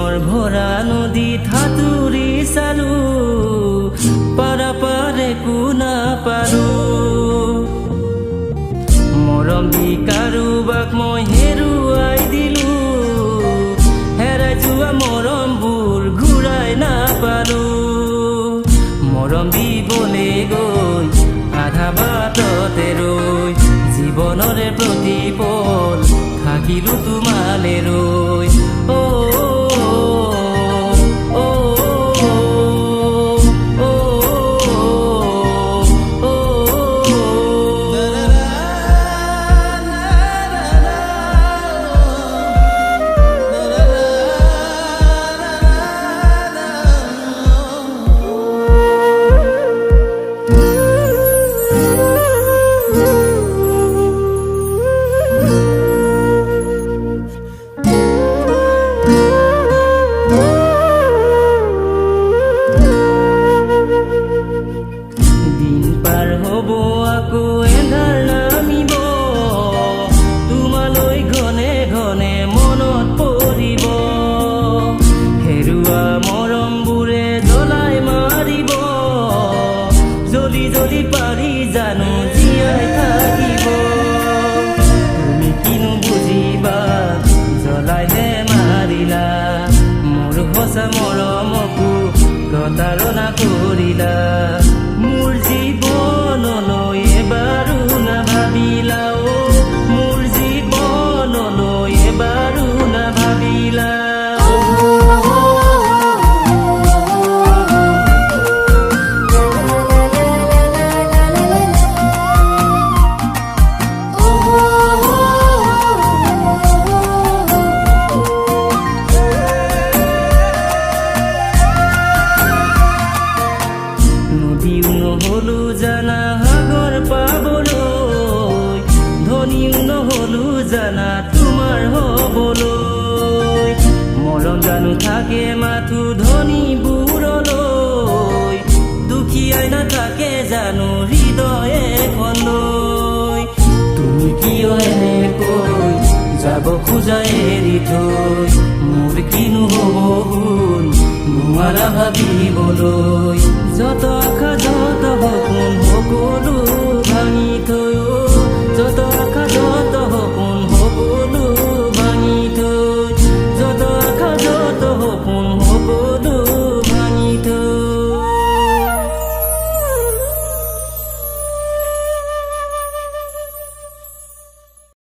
জীৱনৰ ভৰা নদীত সাঁতুৰি চালো, পাৰাপাৰে কোনা পাৰো। মৰম দি কাৰোবাক মই হেৰুৱাই দিলো, হেৰাই যোৱা মৰমবোৰ ঘূৰাই নাপালো। মৰম দিবলৈ গৈ আধা বাটতে ৰৈ, জীৱনৰে প্ৰতিপল থাকিলো তোমালে ৰৈ। যদি পাৰি জানো জীয়াই থাকিব, তুমি কিনো বুজিবা জ্বলাইহে মাৰিলা। মোৰ সঁচা মৰমকো প্ৰতাৰণা কৰিলা। মোৰ জীৱনলৈ এবাৰো নাভাবিলা, মোৰ জীৱনলৈ এবাৰো নাভাবিলা। নদীও নহলো জানা সাগৰ পাবলৈ, ধনীও নহলো জানা তোমাৰ হবলৈ। মৰম জানো থাকে মাথো ধনীবোৰলৈ, দুখীয়াই নাথাকে জানো হৃদয় এখনলৈ। তুমি কিয় এনেকৈ যাব খোজা এৰি থৈ, মোৰ কিনো হ'ব গুণ নোৱাৰা ভাবিবলৈ। যত আশা